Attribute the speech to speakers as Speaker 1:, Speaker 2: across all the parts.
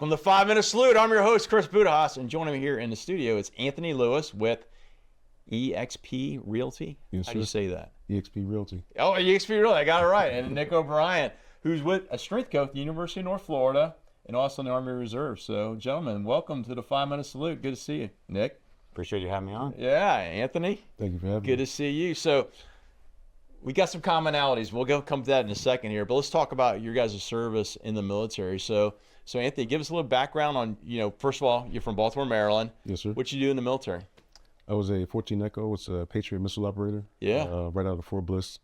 Speaker 1: Welcome to 5 Minute Salute. I'm your host, Chris Budihas, and joining me here in the studio is Anthony Lewis with EXP Realty.
Speaker 2: Yes,
Speaker 1: How do you
Speaker 2: sir.
Speaker 1: say that?
Speaker 2: EXP Realty.
Speaker 1: Oh, EXP Realty. I got it right. And Nick O'Brien, who's with a strength coach at the University of North Florida and also in the Army Reserve. So, gentlemen, welcome to the 5 Minute Salute. Good to see you, Nick.
Speaker 3: Appreciate you having me on.
Speaker 1: Yeah, Anthony.
Speaker 2: Thank you for having me.
Speaker 1: Good to see you. So, we got some commonalities. We'll come to that in a second here, but let's talk about your guys' service in the military. So Anthony, give us a little background on, first of all, you're from Baltimore, Maryland.
Speaker 2: Yes, sir.
Speaker 1: What you do in the military?
Speaker 2: I was a 14 Echo. It's a Patriot missile operator.
Speaker 1: Yeah.
Speaker 2: Right out of Fort Bliss.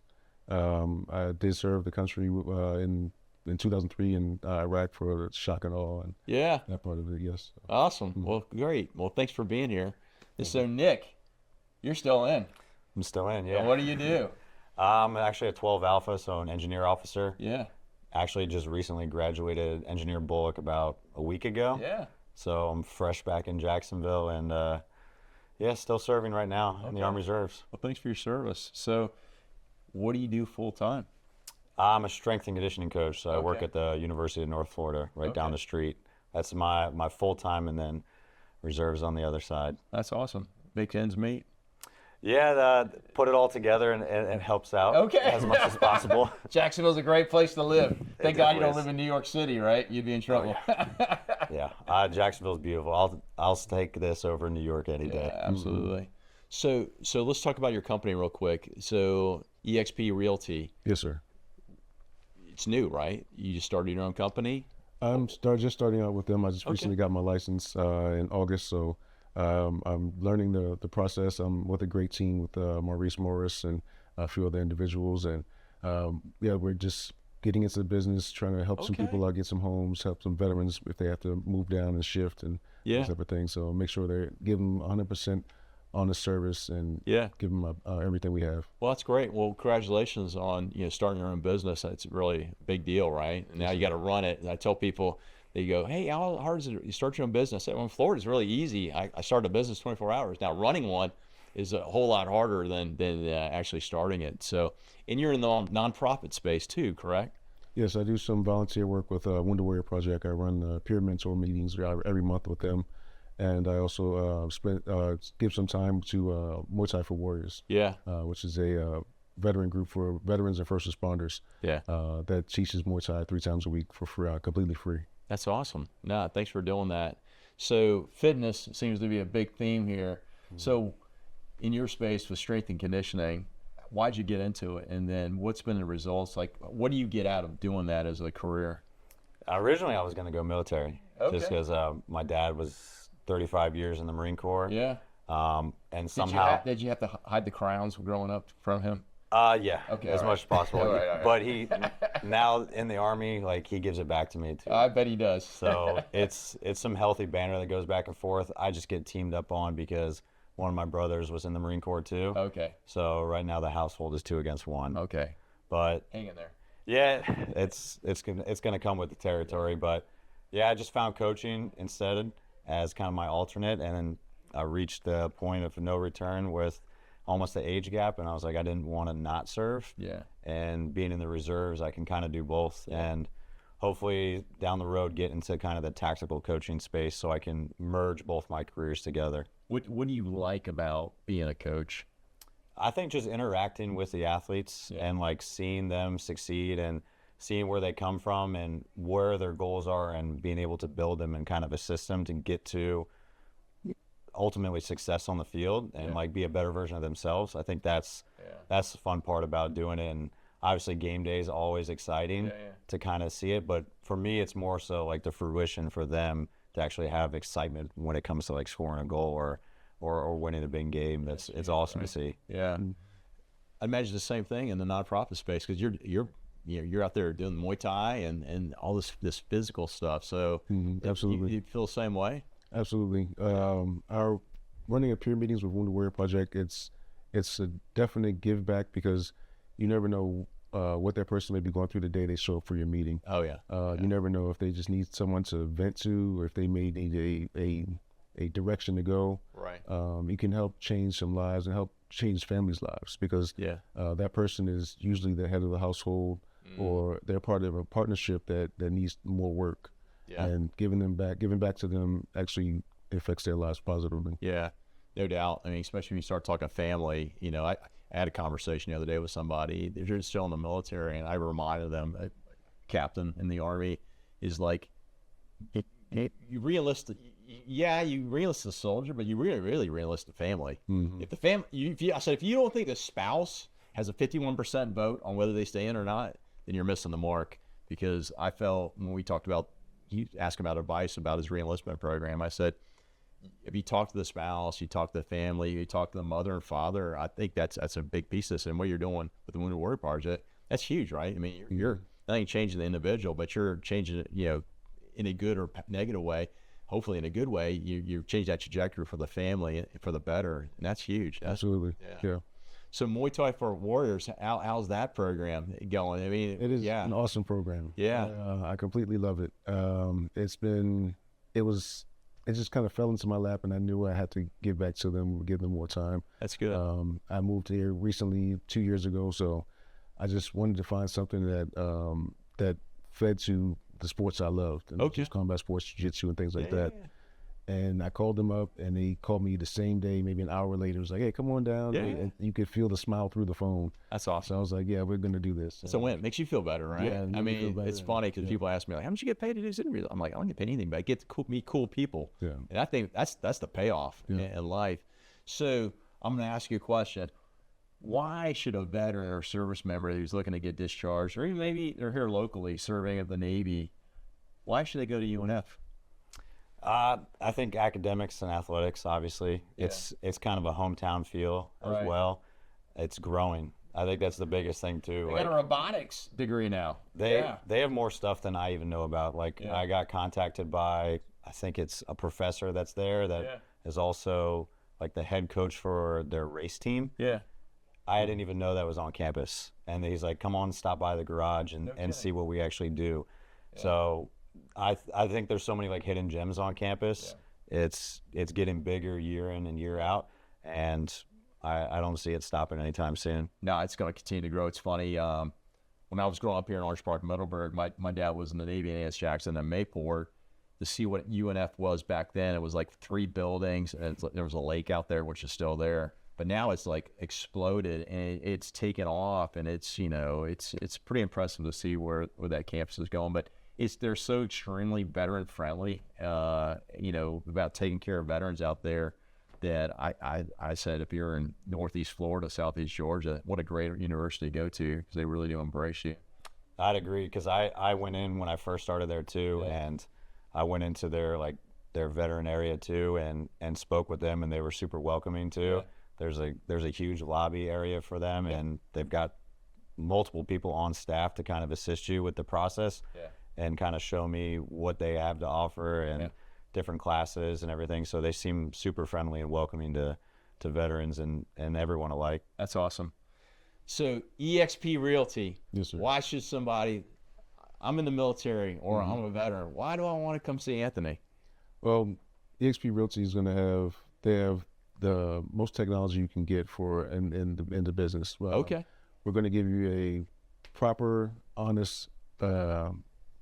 Speaker 2: I did serve the country in 2003 in Iraq for shock and awe and
Speaker 1: Yeah.
Speaker 2: that part of it. Yes.
Speaker 1: Awesome. Well, great. Well, thanks for being here. And so, Nick, you're still in.
Speaker 3: I'm still in,
Speaker 1: And
Speaker 3: yeah.
Speaker 1: what do you do?
Speaker 3: I'm actually a 12 Alpha, so an engineer officer.
Speaker 1: Yeah.
Speaker 3: Actually just recently graduated Engineer Bullock about a week ago.
Speaker 1: Yeah.
Speaker 3: So I'm fresh back in Jacksonville and still serving right now in the
Speaker 1: Okay.
Speaker 3: Army Reserves.
Speaker 1: Well, thanks for your service. So, what do you do full time?
Speaker 3: I'm a strength and conditioning coach, so I work
Speaker 1: Okay.
Speaker 3: at the University of North Florida, right down
Speaker 1: Okay.
Speaker 3: the street. That's my full time, and then reserves on the other side.
Speaker 1: That's awesome. Make ends meet.
Speaker 3: Yeah, put it all together and it helps out
Speaker 1: Okay.
Speaker 3: as much as possible.
Speaker 1: Jacksonville's a great place to live. Thank God you don't
Speaker 3: definitely
Speaker 1: live in New York City, right? You'd be in trouble.
Speaker 3: Yeah, Jacksonville's beautiful. I'll take this over New York any day.
Speaker 1: Yeah, absolutely. So let's talk about your company real quick. So EXP Realty,
Speaker 2: Yes, sir.
Speaker 1: it's new, right? You just started your own company.
Speaker 2: I'm just starting out with them. I just
Speaker 1: Okay.
Speaker 2: recently got my license in August, so I'm learning the process. I'm with a great team with Maurice Morris and a few other individuals, and we're just getting into the business, trying to help some
Speaker 1: Okay.
Speaker 2: people out, get some homes, help some veterans if they have to move down and shift and
Speaker 1: Yeah.
Speaker 2: those type of things. So make sure they give them 100% on the service and
Speaker 1: Yeah.
Speaker 2: give them everything we have.
Speaker 1: Well, that's great. Well, congratulations on starting your own business. That's really a big deal, right? And now you got to run it. And I tell people, they go, "Hey, how hard is it? You start your own business?" I say, "Well, in Florida, it's really easy. I started a business 24 hours. Now running one is a whole lot harder than actually starting it." So, and you're in the nonprofit space too, correct?
Speaker 2: Yes, I do some volunteer work with Wounded Warrior Project. I run peer mentor meetings every month with them, and I also give some time to Muay Thai for Warriors,
Speaker 1: Yeah.
Speaker 2: which is a veteran group for veterans and first responders
Speaker 1: Yeah.
Speaker 2: that teaches Muay Thai 3 times a week for free, completely free.
Speaker 1: That's awesome. No, thanks for doing that. So fitness seems to be a big theme here. So in your space with strength and conditioning, why'd you get into it? And then what's been the results? Like, what do you get out of doing that as a career?
Speaker 3: Originally, I was going to go military, just
Speaker 1: Okay.
Speaker 3: because my dad was 35 years in the Marine Corps.
Speaker 1: Yeah.
Speaker 3: And
Speaker 1: Did you,
Speaker 3: somehow,
Speaker 1: did you have to hide the crowns growing up from him?
Speaker 3: yeah,
Speaker 1: Okay,
Speaker 3: as
Speaker 1: all
Speaker 3: much as possible.
Speaker 1: All right.
Speaker 3: But he now in the Army, like he gives it back to me too.
Speaker 1: I bet he does.
Speaker 3: So it's some healthy banter that goes back and forth. I just get teamed up on because one of my brothers was in the Marine Corps too.
Speaker 1: Okay.
Speaker 3: So right now the household is 2 against 1.
Speaker 1: Okay.
Speaker 3: But
Speaker 1: Hang in there.
Speaker 3: yeah, it's gonna come with the territory. But yeah, I just found coaching instead as kind of my alternate, and then I reached the point of no return with almost the age gap, and I was like, I didn't want to not serve.
Speaker 1: Yeah.
Speaker 3: And being in the reserves, I can kind of do both, and hopefully down the road get into kind of the tactical coaching space so I can merge both my careers together.
Speaker 1: What do you like about being a coach?
Speaker 3: I think just interacting with the athletes
Speaker 1: Yeah.
Speaker 3: and like seeing them succeed and seeing where they come from and where their goals are and being able to build them and kind of assist them to get to ultimately success on the field and
Speaker 1: Yeah.
Speaker 3: like be a better version of themselves. I think that's the fun part about doing it. And obviously game day is always exciting
Speaker 1: Yeah.
Speaker 3: to kind of see it, but for me it's more so like the fruition for them to actually have excitement when it comes to like scoring a goal or winning a big game. It's awesome to see.
Speaker 1: Yeah. I imagine the same thing in the nonprofit space because you're out there doing Muay Thai and all this physical stuff. So
Speaker 2: Absolutely.
Speaker 1: you feel the same way?
Speaker 2: Absolutely. Our running a peer meetings with Wounded Warrior Project, it's a definite give back because you never know what that person may be going through the day they show up for your meeting.
Speaker 1: Oh yeah.
Speaker 2: You never know if they just need someone to vent to, or if they may need a direction to go.
Speaker 1: Right.
Speaker 2: You can help change some lives and help change families' lives because
Speaker 1: Yeah.
Speaker 2: that person is usually the head of the household or they're part of a partnership that needs more work.
Speaker 1: Yeah.
Speaker 2: and giving back to them actually affects their lives positively.
Speaker 1: Yeah, no doubt. I mean, especially when you start talking family, I had a conversation the other day with somebody. They're still in the military, and I reminded them, a captain in the Army is like, you re-enlist, you re-enlist the soldier, but you really re-enlist the family. If the family, I said, if you don't think the spouse has a 51% vote on whether they stay in or not, then you're missing the mark. Because I felt when we talked about, he asked about advice about his re-enlistment program, I said, if you talk to the spouse, you talk to the family, you talk to the mother and father, I think that's a big piece of this. And what you're doing with the Wounded Warrior Project, that's huge, right? I mean, you're not only changing the individual, but you're changing it, in a good or negative way. Hopefully in a good way, you change that trajectory for the family for the better. And that's huge.
Speaker 2: Absolutely. Yeah.
Speaker 1: So Muay Thai for Warriors, how's that program going? I mean,
Speaker 2: it is an awesome program.
Speaker 1: Yeah.
Speaker 2: I completely love it. It just kind of fell into my lap, and I knew I had to give back to them, give them more time.
Speaker 1: That's good.
Speaker 2: I moved here recently, 2 years ago, so I just wanted to find something that fed to the sports I loved, and just combat sports, jiu-jitsu, and things like that. And I called them up, and they called me the same day, maybe an hour later. It was like, hey, come on down. And you could feel the smile through the phone.
Speaker 1: That's awesome.
Speaker 2: So I was like, yeah, we're going to do this.
Speaker 1: So when it makes you feel better, right?
Speaker 2: Yeah,
Speaker 1: I mean, it's funny because people ask me, like, how much you get paid to do this interview? I'm like, I don't get paid anything, but I get to meet cool people.
Speaker 2: Yeah.
Speaker 1: And I think that's the payoff in life. So I'm going to ask you a question. Why should a veteran or service member who's looking to get discharged, or even maybe they're here locally serving at the Navy, why should they go to UNF?
Speaker 3: I think academics and athletics, obviously, it's kind of a hometown feel as well. It's growing. I think that's the biggest thing too.
Speaker 1: They got a robotics degree now.
Speaker 3: They have more stuff than I even know about. Like I got contacted by, I think it's a professor that's there that is also like the head coach for their race team.
Speaker 1: Yeah.
Speaker 3: I didn't even know that was on campus. And he's like, come on, stop by the garage and see what we actually do. So I think there's so many like hidden gems on campus. It's getting bigger year in and year out, and I don't see it stopping anytime soon.
Speaker 1: No, it's going to continue to grow. It's funny. When I was growing up here in Orange Park, Middleburg, my dad was in the Navy in A.S. Jackson and Mayport. To see what UNF was back then, it was like 3 buildings, and there was a lake out there, which is still there. But now it's like exploded, and it's taken off, and it's it's pretty impressive to see where that campus is going. But they're so extremely veteran friendly, about taking care of veterans out there, that I said, if you're in Northeast Florida, Southeast Georgia, what a great university to go to, because they really do embrace you.
Speaker 3: I'd agree, because I went in when I first started there too, and I went into their veteran area too, and spoke with them, and they were super welcoming too. There's a huge lobby area for them, and they've got multiple people on staff to kind of assist you with the process. And kind of show me what they have to offer and different classes and everything. So they seem super friendly and welcoming to veterans and everyone alike.
Speaker 1: That's awesome. So EXP Realty.
Speaker 2: Yes, sir.
Speaker 1: Why should somebody, I'm in the military or I'm a veteran, why do I want to come see Anthony?
Speaker 2: Well, EXP Realty is going to have the most technology you can get in the business. Well, we're going to give you a proper, honest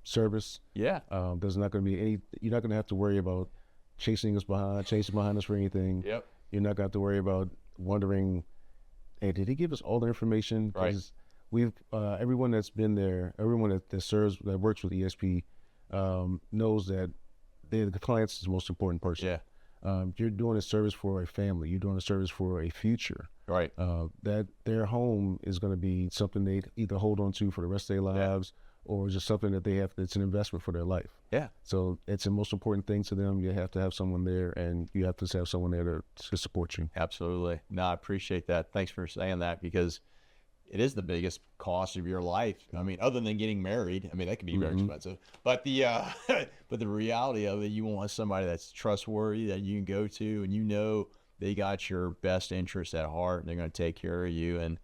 Speaker 2: service. There's not going to be you're not going to have to worry about chasing behind us for anything. You're not going to have to worry about wondering, hey, did he give us all the information? Because we've everyone that's been there, everyone that works with EXP knows that the client is the most important person. You're doing a service for a family. You're doing a service for a future. That their home is going to be something they either hold on to for the rest of their lives, or just something that they have that's an investment for their life. So it's the most important thing to them. You have to have someone there, and you have to have someone there to support you.
Speaker 1: Absolutely. No, I appreciate that. Thanks for saying that, because it is the biggest cost of your life. I mean, other than getting married, I mean, that can be very expensive. But the but the reality of it, you want somebody that's trustworthy, that you can go to, and they got your best interest at heart, and they're going to take care of you. And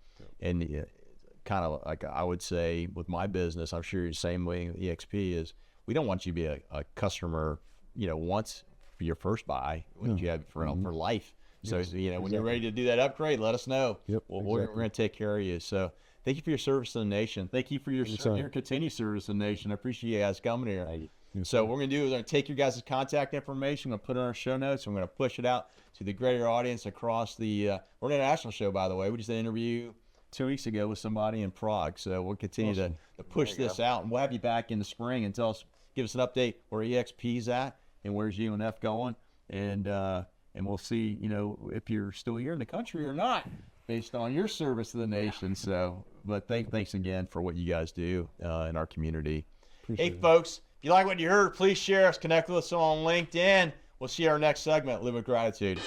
Speaker 1: kind of like I would say with my business, I'm sure you're the same way with EXP, is we don't want you to be a customer, once for your first buy. We want you to have for life. So, when you're ready to do that upgrade, let us know. We're going to take care of you. So thank you for your service to the nation. Thank you for your continued service to the nation. I appreciate you guys coming here. So what we're going to do is we're going to take your guys' contact information, we're going to put it in our show notes, and we're going to push it out to the greater audience across the we're an international show, by the way. We just did an interview 2 weeks ago with somebody in Prague. So we'll continue to push this out, and we'll have you back in the spring and give us an update where EXP's at and where's UNF going, and we'll see, if you're still here in the country or not, based on your service to the nation. So, but thanks again for what you guys do in our community. Appreciate it. Folks, if you like what you heard, please share us, connect with us on LinkedIn. We'll see you in our next segment. Live with gratitude.